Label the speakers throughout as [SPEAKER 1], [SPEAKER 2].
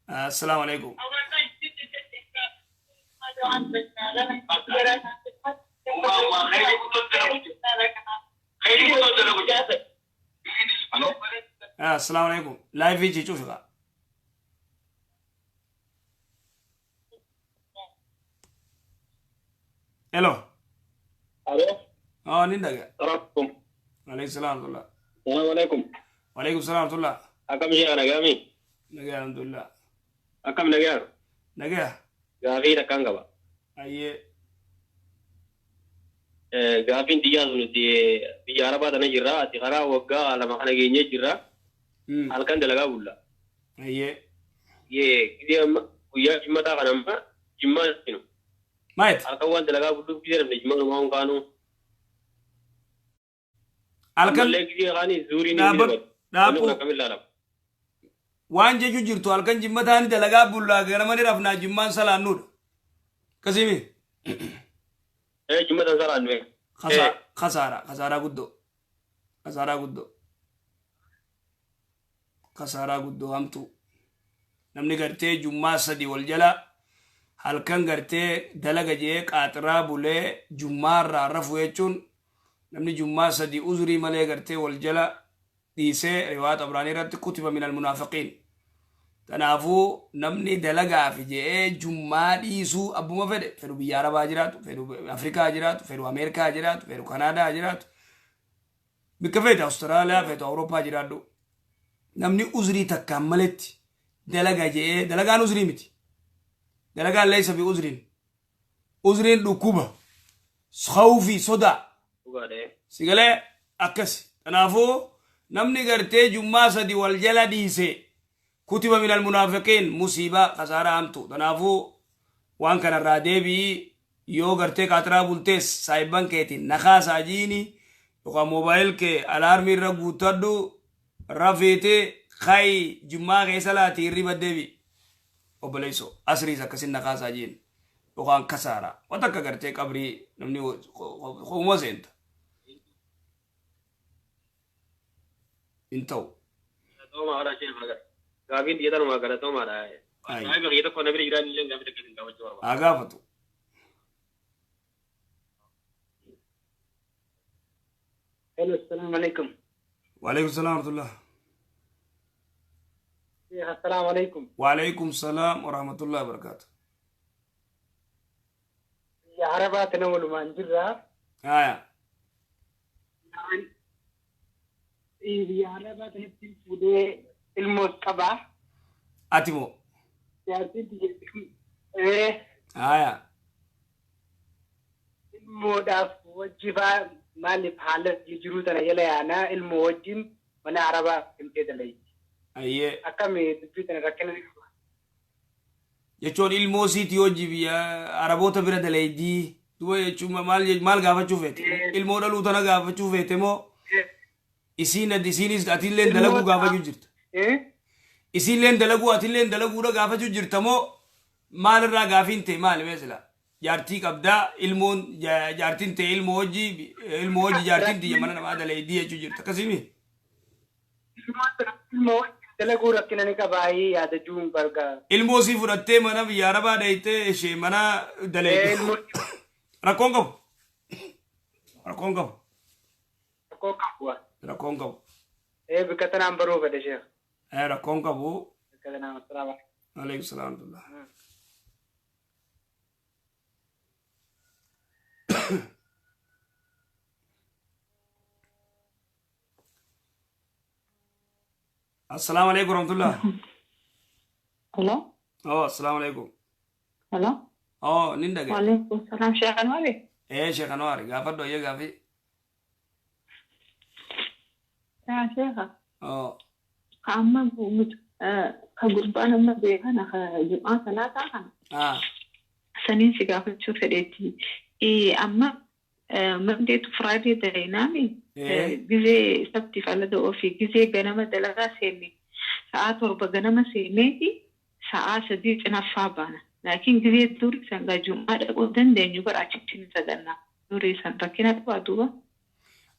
[SPEAKER 1] السلام عليكم. السلام عليكم. لايف يجي شوفك. الو.
[SPEAKER 2] الو.
[SPEAKER 1] نندق.
[SPEAKER 2] ربكم.
[SPEAKER 1] عليكم السلام ورحمة الله.
[SPEAKER 2] السلام عليكم.
[SPEAKER 1] وعليكم السلام ورحمة الله.
[SPEAKER 2] أكم شيء أنا قامي.
[SPEAKER 1] نجا الحمد لله.
[SPEAKER 2] أكم نجار.
[SPEAKER 1] نجا.
[SPEAKER 2] قافي لكان قبا.
[SPEAKER 1] أيه.
[SPEAKER 2] قافي انتياز ندي بيجاربا تنجرا تخرا وقا على ما خنا جيني جرا. هالكان دلقا ولا.
[SPEAKER 1] أيه.
[SPEAKER 2] كذي ويا جمّا تاعنا ما جمّا شنو.
[SPEAKER 1] مايت.
[SPEAKER 2] هالكان دلقا ولا كذي من جمّا ما هم كانوا.
[SPEAKER 1] هالكان.
[SPEAKER 2] كذي غاني زوري
[SPEAKER 1] نابر. نابو.
[SPEAKER 2] كمل لا.
[SPEAKER 1] وان جيجو جرتو هالكان جمّا تاني دلقا ولا غير ما نرفنا جمّا سلا نور. كسيمي.
[SPEAKER 2] جمّا تنسى عنه.
[SPEAKER 1] خسارة قدو. خسارة قدو همتو. namni gartee jummaa sadi wal jala halkan gartee dalaga jee qaatraa bulee jummaarraa rafu jechuun namni jummaa sadi uzrii malee gartee wal jala dhiisee riwaayat abraanii irratti kutiba min almunaafiqiin tanaafuu namni dalagaaf jee jummaa dhiisuu abbuma fedhu biyya arabaa jiraatu fedhu afrikaa jiraatu fedhu ameerikaa jiraatu fedhu kanaadaa jiraatu bikka fedhu awustiraaliyaa fedhu awurooppaa jiraadhu namni uzrii takkaan maletti dalaga jee dalagaan uzrii miti dalagaan laysa bi uzriin dhukkuba khawfi soda sigalee akkasi tanaafuu namni gartee jummaa sadi wal jala dhiise kutiba min almunaafiqiin musiibaa khasaaraa hamtu tanaafuu waan kanarraa deebii yoo gartee qaatraa bultees saahiban keetiin nakaasaa jiini yookaan moobaayil kee alaarmii irra guuttadhu rafiitee خاي جماعة غيسالاتي ريبا ديبي وبليسو أسري سكسين نقاسا جين وقان كسارا وتكا كرتي قبري نمني خوما زينت انتو
[SPEAKER 2] توما على شيء ماغا غابين ديتان ما غدا توما راي اي بغيت كون نبي يران لين غابي تكين غاوتو
[SPEAKER 1] اغافتو
[SPEAKER 2] الو السلام عليكم.
[SPEAKER 1] وعليكم السلام ورحمة الله.
[SPEAKER 2] السلام عليكم.
[SPEAKER 1] وعليكم السلام ورحمة الله وبركاته.
[SPEAKER 2] يا عربة تنول ما نجرا. يا عربة تنبتي فودي المصطبة.
[SPEAKER 1] أتيمو.
[SPEAKER 2] يا تنتي الموداف وجبا مالي بحالة يجرو تنا يلا أنا الموجين من عربة تمتي دلي.
[SPEAKER 1] أيه.
[SPEAKER 2] أكمل تبيتنا ركنا.
[SPEAKER 1] يجون الموسيت يوجي بيا عربوتا برا دليدي تو يجون مال غافا شوفت المودا لوتنا غافا شوفت مو إسين ديسينيس أتيلين دلقو غافا جوجرت إسيلين دلقو أتيلين دلقو را غافا جوجرت مو مال را غافين تي مال مثلا جارتي كبدا المون جارتين تي الموجي جارتين تي يمنا ما دليدي جوجرت كسيمي
[SPEAKER 2] دلقو ركنا نكباي يا دجوم بركة
[SPEAKER 1] الموسي فرتة منا بيارا بعدين شيء منا دليل ركونكم
[SPEAKER 2] بكتنا نمبرو بدي شيخ
[SPEAKER 1] ركونكم
[SPEAKER 2] بكتنا السلام
[SPEAKER 1] عليكم السلام ورحمة الله. السلام عليكم ورحمة الله.
[SPEAKER 3] هلا.
[SPEAKER 1] السلام عليكم.
[SPEAKER 3] هلا.
[SPEAKER 1] نندق.
[SPEAKER 3] وعليكم السلام شيخ أنواري.
[SPEAKER 1] شيخ أنواري غافر دو غافي.
[SPEAKER 3] يا شيخة.
[SPEAKER 1] أما
[SPEAKER 3] بومت كقربان ما بيهنا خجمعة ثلاثة هنا. سنين سقافة شو فديتي. أما مندي فرايدي دينامي. جزء سبتي فلدو في جزء جنما دلغا سيني. ساعات وربع جنما سينيتي. ساعات سديت أنا فابانا. لكن جزء دورك سانجا جمعة قدن دينيو برا تشتين سدنا Nuriisan rakkina qabaa duuba.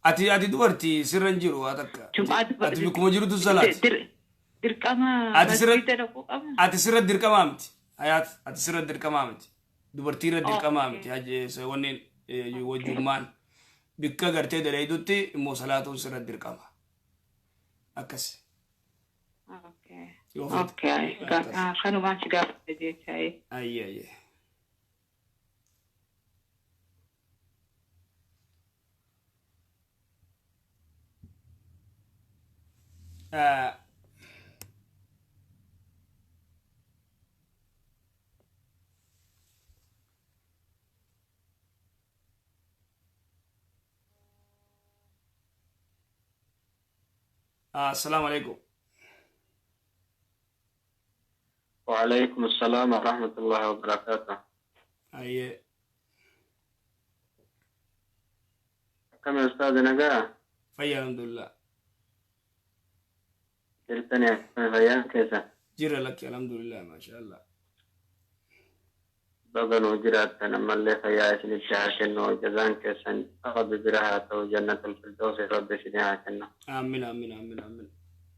[SPEAKER 1] Ati dubartii sirran jiru waa takka. Ati bikkuma jirutu salaati.
[SPEAKER 3] Dirqama
[SPEAKER 1] masjida
[SPEAKER 3] dhaquu qabna.
[SPEAKER 1] Ati sirra dirqamaa miti. Hayaat ati sirra dirqamaa miti. Dubartii irra dirqamaa miti. Wanneen wajjummaan bikka gartee daleedutti immoo salaatuun sirra dirqama. Akkas.
[SPEAKER 3] Okay. Kanumaan si gaafate jechaa.
[SPEAKER 1] Ayyee. السلام عليكم.
[SPEAKER 2] وعليكم السلام ورحمة الله وبركاته.
[SPEAKER 1] أيه.
[SPEAKER 2] كم يا أستاذ نجاة؟
[SPEAKER 1] فيا الحمد لله.
[SPEAKER 2] جرتني فيا كيسة؟
[SPEAKER 1] جرى لك الحمد لله ما شاء الله.
[SPEAKER 2] بغن وجرات نما اللي فيا اسم الشهر كنو جزان كيسن أخذ برهات وجنة الفردوس رب سنها كنو.
[SPEAKER 1] آمين آمين آمين آمين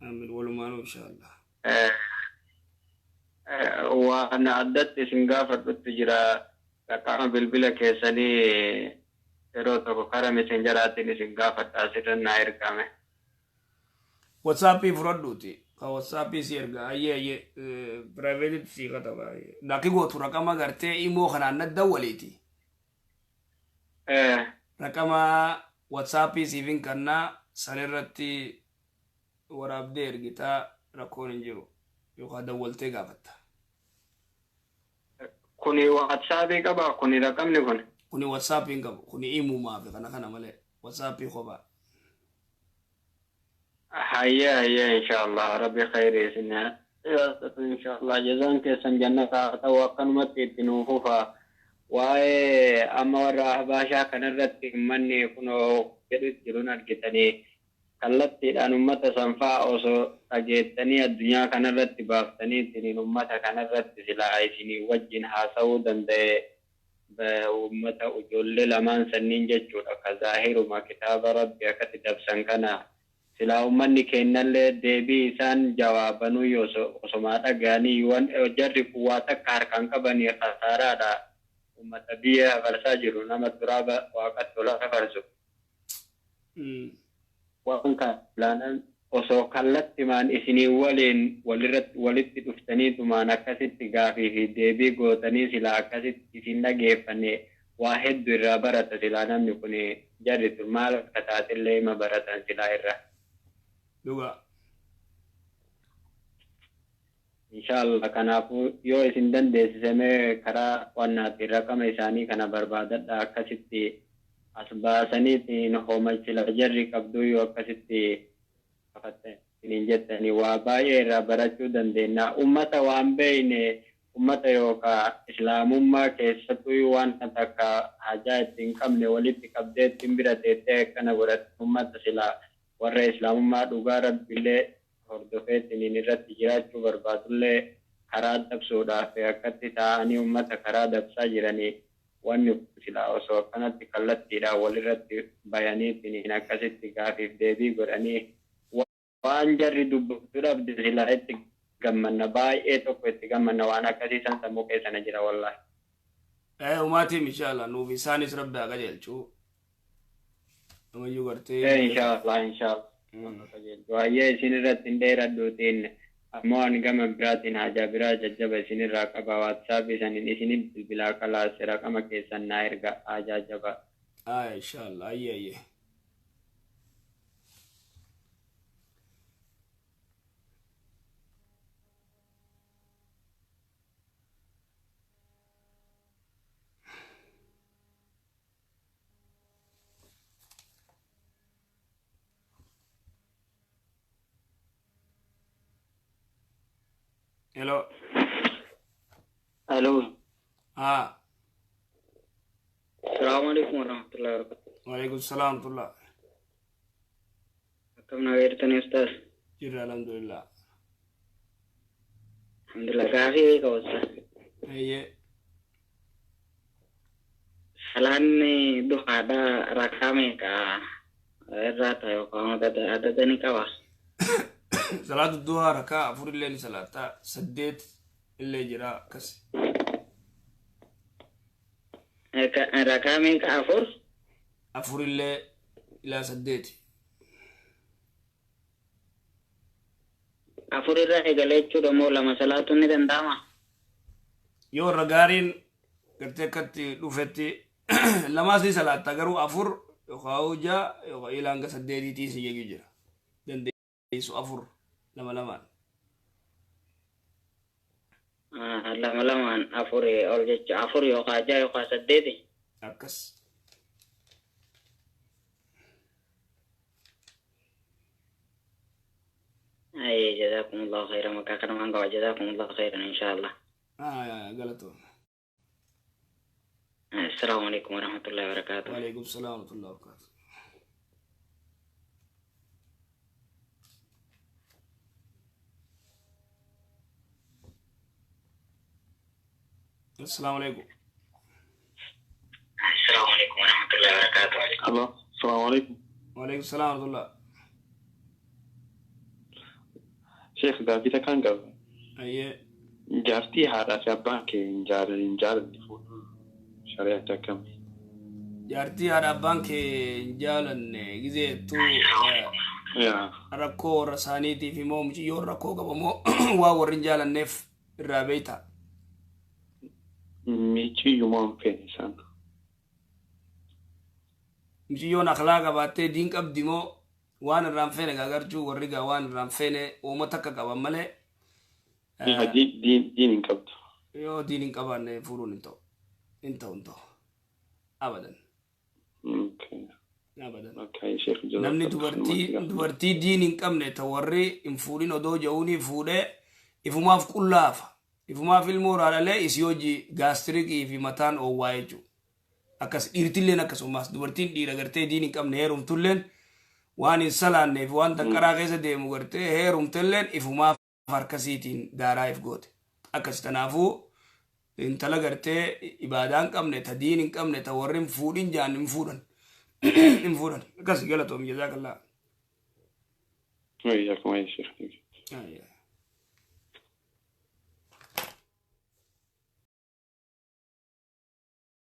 [SPEAKER 1] آمين ولمانو إن شاء الله.
[SPEAKER 2] وأنا عدت سنغافر بتجرا كأنا بالبلا كيسني روتو كرامي سنجراتني سنغافر تاسير الناير كامه.
[SPEAKER 1] واتسابي فردوتي. واتسابي سيرجع أيه برايفت سيرة تبع. لكن هو ترى كما قرتي إيمو خنان الدولتي. رقم واتسابي سيفين كنا سنرتي وراب دير جتا ركون إنجرو يوكا دولتي قابت.
[SPEAKER 2] كوني واتسابي كبا كوني رقم نكون.
[SPEAKER 1] كوني واتسابي كبا كوني إيمو ما في كنا ماله واتسابي خبا.
[SPEAKER 2] هيا إن شاء الله ربي خير يسنها إن شاء الله جزاك سنجنة توقن متيتنو خوفا واي أما ورا باشا كنرت مني كنو كدت جرون أرجتني كلت أن أمة سنفا أوسو أجتني الدنيا كنرت بافتني تني أمة كنرت سلا عيسني وجن حاسودا ده بأمة أجول لمن سنين ججود كظاهر ما كتاب ربي كتب سنكنا sila ummanni kennallee deebii isaan jawaabanuu yoo osoma dhagaanii yuwan jarri kuwaa takka harkaan qabanii khasaaraadha ummata biyya farsaa jiru nama duraaba waaqatti tola farsu waan kanaan osoo kallattimaan isinii waliin walitti dhuftaniitumaan akkasitti gaafii fi deebii gootanii sila akkasitti isin dhageeffanne waa hedduu irraa barata sila namni kun jarri tun maal akka taatillee ima baratan sila irra.
[SPEAKER 1] Duga.
[SPEAKER 2] Inshallah kanaafuu yoo isin dandeessisame karaa wannaatti raqama isaanii kana barbaadadha akkasitti as baasaniitiin hoomachila jarri qabduu yoo akkasitti afattaniin jettanii waa baay'ee irraa barachuu dandeenya. Ummata waan beeyne ummata yookaan islaamummaa keessattuu waan takka hajaa ittiin qabne walitti qabdee ittiin bira teettee akkana godhatti ummata silaa warra islaamummaa dhugaa rabbiillee hordofeetiin irratti jiraachuu barbaadullee karaa dabsuudhaaf akkatti ta'anii ummata karaa dabsaa jiranii wanni silaa osoo akkanatti kallattiidhaan walirratti bayaniitiin akkasitti gaafiif deebii godhanii waan jarri dubbachuudhaaf silaa itti gammanna baay'ee tokko itti gammanna waan akkasiisan sammuu keessana jira wallaahi.
[SPEAKER 1] Umaatiin inshallah nuuf isaanis rabbi haa qajeelchuu.
[SPEAKER 2] Inshallah. Waayee isin irratti hin dheeradhuutiin ammoo ani gama biraatiin haajaa biraa jajjaba isin irraa qaba waatsaapii saniin isin bilbilaa kalaas raqama keessan naa erga haajaa jaba.
[SPEAKER 1] Inshallah ayyee. Hello.
[SPEAKER 2] Assalamualaikum warahmatullahi wabarakatuh.
[SPEAKER 1] Waalaikumsalam warahmatullahi.
[SPEAKER 2] Akkam nageertani Ustaz?
[SPEAKER 1] Jirra alhamdulillah.
[SPEAKER 2] Alhamdulillah gaafii kawasa.
[SPEAKER 4] Salanni duhaadha rakame ka irrata yookaan adda ni qaba.
[SPEAKER 1] Salaatu duhaa rakaa afur illee ni salaata 8 illee jira akkas.
[SPEAKER 4] Rakame ka
[SPEAKER 1] afur illee ilaa 8.
[SPEAKER 4] Afur irraa eegalee jechuudha moo lama salaatuun ni danda'ama?
[SPEAKER 1] Yoo irra gaariin gartee akkatti dhufetti lamaas ni salaata garuu afur yookaan hojjaa yookaan ilaa hanga 8 si eeguu jira. Dandeessu afur lama lamaan.
[SPEAKER 4] Lama lamaan afur ol jecha afur yookaan 6 yookaan 8.
[SPEAKER 1] Akkas.
[SPEAKER 4] Ay jazakumullahu khairan maka kana manga jazakumullahu khairan insyaallah.
[SPEAKER 1] Galato.
[SPEAKER 4] Assalamualaikum warahmatullahi wabarakatuh.
[SPEAKER 1] Waalaikumsalam warahmatullahi wabarakatuh. Assalamualaikum.
[SPEAKER 4] Assalamualaikum warahmatullahi wabarakatuh.
[SPEAKER 5] Halo, assalamualaikum.
[SPEAKER 1] Waalaikumsalam warahmatullahi.
[SPEAKER 5] Sheikh Gabita kan gaba.
[SPEAKER 1] Ayye.
[SPEAKER 5] Jaartii haadhaa fi abbaan kee hin jaalanne fuudhuun shari'aatti akkami?
[SPEAKER 1] Jaartii haadha abbaan kee hin jaalanne gizeettuu rakkoo warra isaaniitiif immoo mucayyoon rakkoo qaba moo waa warri hin jaalanneef irraa beeyta?
[SPEAKER 5] Michiyyumaa hin feene isaan.
[SPEAKER 1] Mucayyoon akhlaaqa qabaattee diin qabdi moo waan irraan feene gagarjuu warri gaa waan irraan feene uummata akka qaban malee.
[SPEAKER 5] Diin hin qabdu.
[SPEAKER 1] Yoo diin hin qabaanne fuudhuun hin ta'u. Abadan. Namni dubartii diin hin qabne ta warri hin fuudhin odoo ja'uunii fuudhee ifumaaf qullaafa. Ifumaaf ilmoo raadhalee isii hojii gaastiriikii fi mataan oowwaa jechuudha. Akkas dhiirtilleen akkasumas dubartiin dhiira gartee diin hin qabne heerumtulleen waan hin salaanneef waan tanqaraa keessa deemu gartee heerumtelleen ifumaaf harkasiitiin daaraa if goote. Akkas tanaafuu intala gartee ibaadaa hin qabne ta diin hin qabne ta warri hin fuudhin jaan hin fuudhan. Hin fuudhan. Akkas galatoom jazaakallah.
[SPEAKER 5] Wayyaa kuma sheekh.